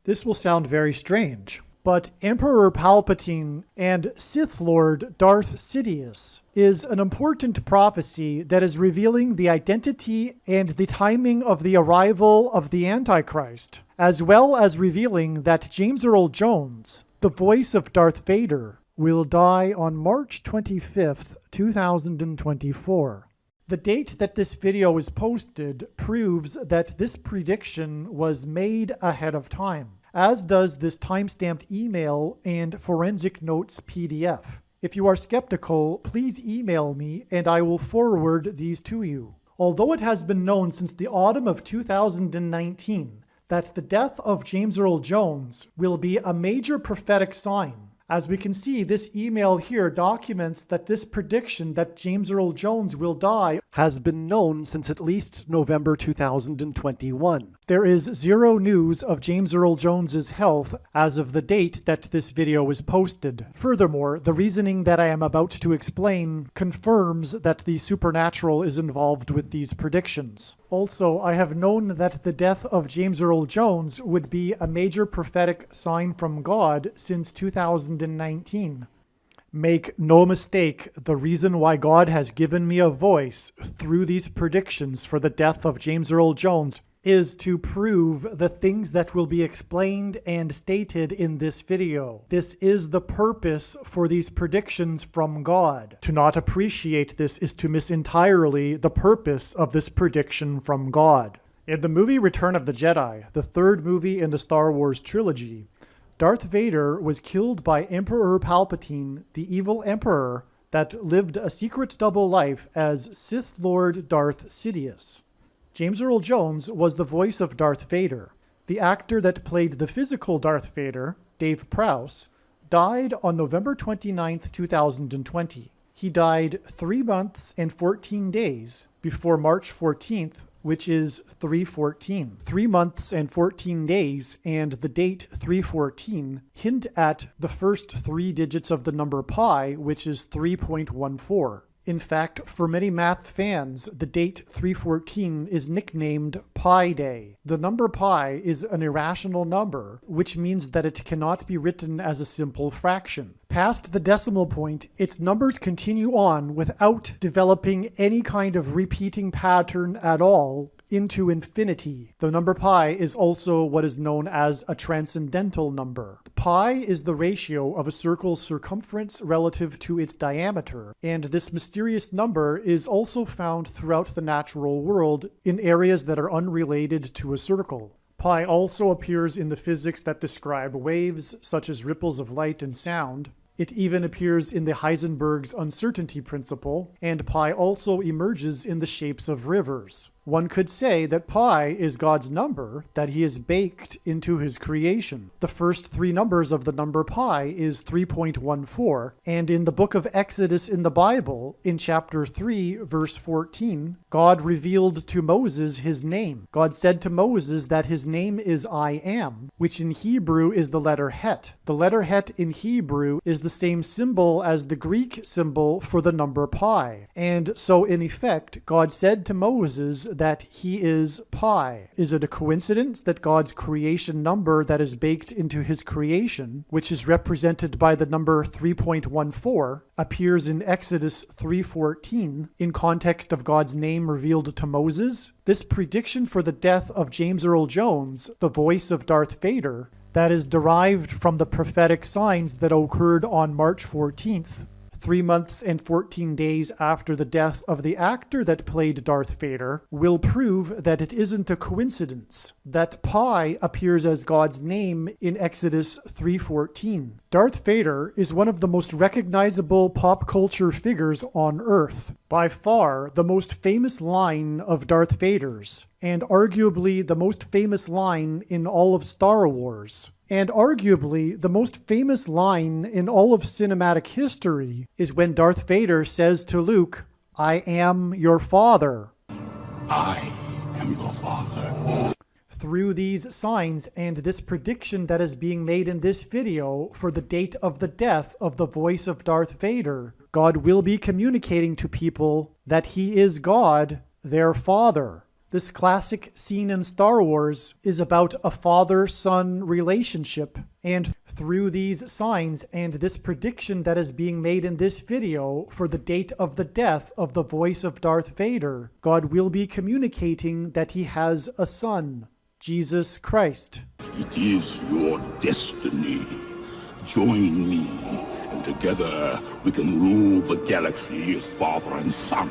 This will sound very strange, but Emperor Palpatine and Sith Lord Darth Sidious is an important prophecy that is revealing the identity and the timing of the arrival of the Antichrist, as well as revealing that James Earl Jones, the voice of Darth Vader, will die on March 25th, 2024. The date that this video is posted proves that this prediction was made ahead of time, as does this timestamped email and forensic notes PDF. If you are skeptical, please email me and I will forward these to you. Although it has been known since the autumn of 2019 that the death of James Earl Jones will be a major prophetic sign, as we can see, this email here documents that this prediction that James Earl Jones will die has been known since at least November 2021. There is zero news of James Earl Jones's health as of the date that this video was posted. Furthermore, the reasoning that I am about to explain confirms that the supernatural is involved with these predictions. Also, I have known that the death of James Earl Jones would be a major prophetic sign from God since 2019. Make no mistake, the reason why God has given me a voice through these predictions for the death of James Earl Jones is to prove the things that will be explained and stated in this video. This is the purpose for these predictions from God. To not appreciate this is to miss entirely the purpose of this prediction from God. In the movie Return of the Jedi, the third movie in the Star Wars trilogy, Darth Vader was killed by Emperor Palpatine, the evil emperor that lived a secret double life as Sith Lord Darth Sidious. James Earl Jones was the voice of Darth Vader. The actor that played the physical Darth Vader, Dave Prowse, died on November 29, 2020. He died 3 months and 14 days before March 14th, which is 3/14. 3 months and 14 days, and the date 3/14 hint at the first 3 digits of the number pi, which is 3.14. In fact, for many math fans, the date 3/14 is nicknamed Pi Day. The number pi is an irrational number, which means that it cannot be written as a simple fraction. Past the decimal point, its numbers continue on without developing any kind of repeating pattern at all into infinity. The number pi is also what is known as a transcendental number. Pi is the ratio of a circle's circumference relative to its diameter, and this mysterious number is also found throughout the natural world in areas that are unrelated to a circle. Pi also appears in the physics that describe waves, such as ripples of light and sound. It even appears in the Heisenberg's uncertainty principle, and pi also emerges in the shapes of rivers. One could say that pi is God's number that he has baked into his creation. The first 3 numbers of the number pi is 3.14, and in the book of Exodus in the Bible, in chapter 3, verse 14, God revealed to Moses his name. God said to Moses that his name is I Am, which in Hebrew is the letter Het. The letter Het in Hebrew is the same symbol as the Greek symbol for the number pi. And so in effect, God said to Moses that he is pi. Is it a coincidence that God's creation number that is baked into his creation, which is represented by the number 3.14, appears in Exodus 3:14 in context of God's name revealed to Moses? This prediction for the death of James Earl Jones, the voice of Darth Vader, that is derived from the prophetic signs that occurred on March 14th, 3 months and 14 days after the death of the actor that played Darth Vader, will prove that it isn't a coincidence that pi appears as God's name in Exodus 3:14. Darth Vader is one of the most recognizable pop culture figures on Earth. By far, the most famous line of Darth Vader's, and arguably the most famous line in all of Star Wars. And arguably, the most famous line in all of cinematic history is when Darth Vader says to Luke, "I am your father." I am your father. Through these signs and this prediction that is being made in this video for the date of the death of the voice of Darth Vader, God will be communicating to people that he is God, their father. This classic scene in Star Wars is about a father-son relationship, and through these signs and this prediction that is being made in this video for the date of the death of the voice of Darth Vader, God will be communicating that he has a son, Jesus Christ. It is your destiny. Join me, and together we can rule the galaxy as father and son.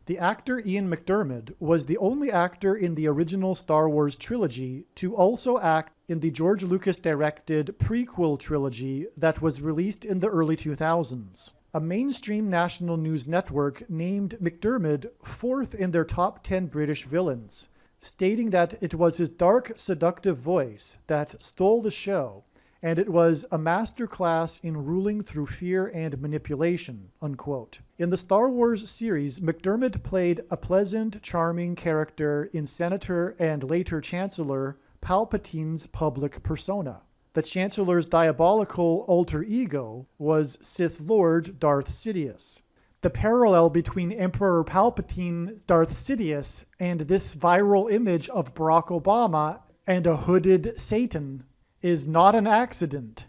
The actor Ian McDiarmid was the only actor in the original Star Wars trilogy to also act in the George Lucas-directed prequel trilogy that was released in the early 2000s. A mainstream national news network named McDiarmid fourth in their top 10 British villains, stating that it was his dark, seductive voice that stole the show, and it was a masterclass in ruling through fear and manipulation, unquote. In the Star Wars series, McDiarmid played a pleasant, charming character in Senator and later Chancellor Palpatine's public persona. The Chancellor's diabolical alter ego was Sith Lord Darth Sidious. The parallel between Emperor Palpatine, Darth Sidious, and this viral image of Barack Obama and a hooded Satan is not an accident,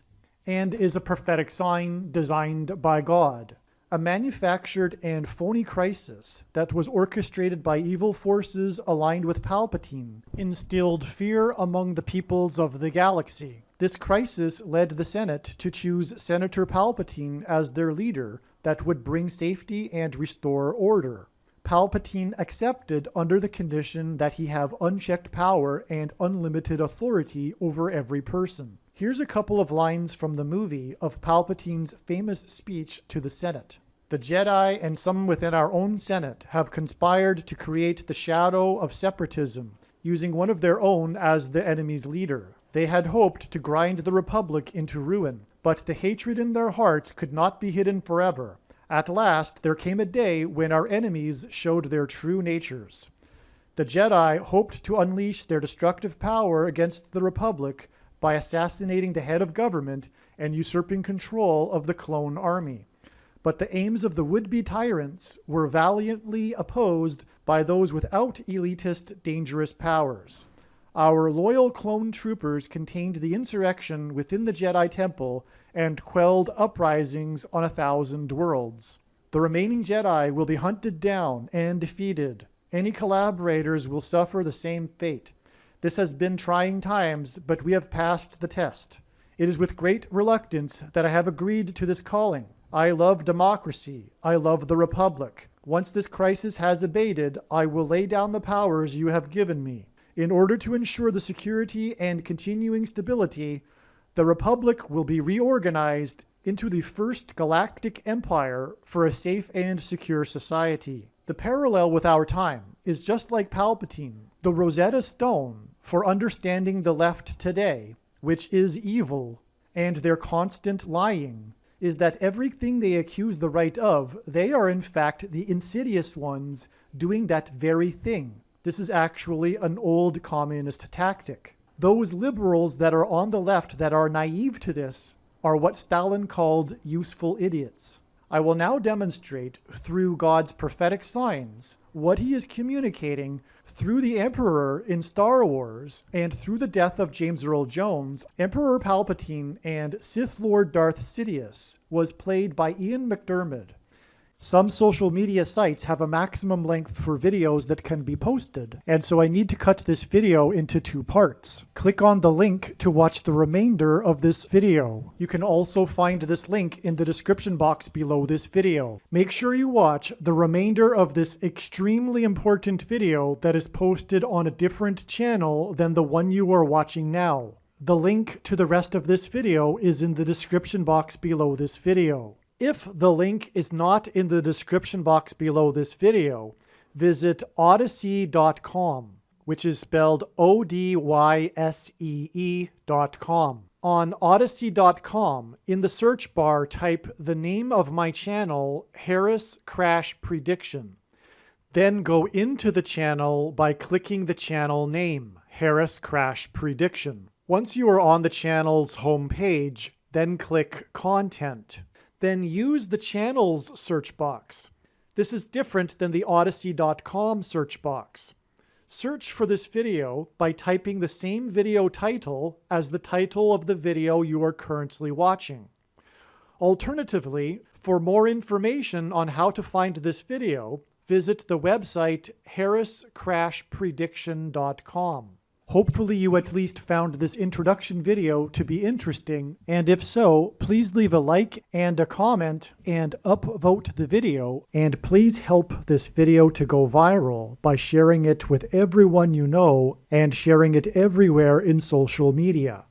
and is a prophetic sign designed by God. A manufactured and phony crisis that was orchestrated by evil forces aligned with Palpatine instilled fear among the peoples of the galaxy. This crisis led the Senate to choose Senator Palpatine as their leader that would bring safety and restore order. Palpatine accepted under the condition that he have unchecked power and unlimited authority over every person. Here's a couple of lines from the movie of Palpatine's famous speech to the Senate. The Jedi and some within our own Senate have conspired to create the shadow of separatism, using one of their own as the enemy's leader. They had hoped to grind the Republic into ruin, but the hatred in their hearts could not be hidden forever. At last, there came a day when our enemies showed their true natures. The Jedi hoped to unleash their destructive power against the Republic by assassinating the head of government and usurping control of the clone army. But the aims of the would-be tyrants were valiantly opposed by those without elitist, dangerous powers. Our loyal clone troopers contained the insurrection within the Jedi Temple and quelled uprisings on 1,000 worlds. The remaining Jedi will be hunted down and defeated. Any collaborators will suffer the same fate. This has been trying times, but we have passed the test. It is with great reluctance that I have agreed to this calling. I love democracy. I love the Republic. Once this crisis has abated, I will lay down the powers you have given me. In order to ensure the security and continuing stability, the Republic will be reorganized into the first galactic empire for a safe and secure society. The parallel with our time is just like Palpatine, the Rosetta Stone for understanding the left today, which is evil, and their constant lying, is that everything they accuse the right of, they are in fact the insidious ones doing that very thing. This is actually an old communist tactic. Those liberals that are on the left that are naive to this are what Stalin called useful idiots. I will now demonstrate through God's prophetic signs what he is communicating through the Emperor in Star Wars and through the death of James Earl Jones. Emperor Palpatine and Sith Lord Darth Sidious was played by Ian McDiarmid. Some social media sites have a maximum length for videos that can be posted, and so I need to cut this video into 2 parts. Click on the link to watch the remainder of this video. You can also find this link in the description box below this video. Make sure you watch the remainder of this extremely important video that is posted on a different channel than the one you are watching now. The link to the rest of this video is in the description box below this video. If the link is not in the description box below this video, visit odyssey.com, which is spelled ODYSEE.com. On odyssey.com, in the search bar, type the name of my channel, Harris Crash Prediction. Then go into the channel by clicking the channel name, Harris Crash Prediction. Once you are on the channel's homepage, then click Content. Then use the channel's search box. This is different than the odyssey.com search box. Search for this video by typing the same video title as the title of the video you are currently watching. Alternatively, for more information on how to find this video, visit the website harriscrashprediction.com. Hopefully you at least found this introduction video to be interesting, and if so, please leave a like and a comment and upvote the video, and please help this video to go viral by sharing it with everyone you know and sharing it everywhere in social media.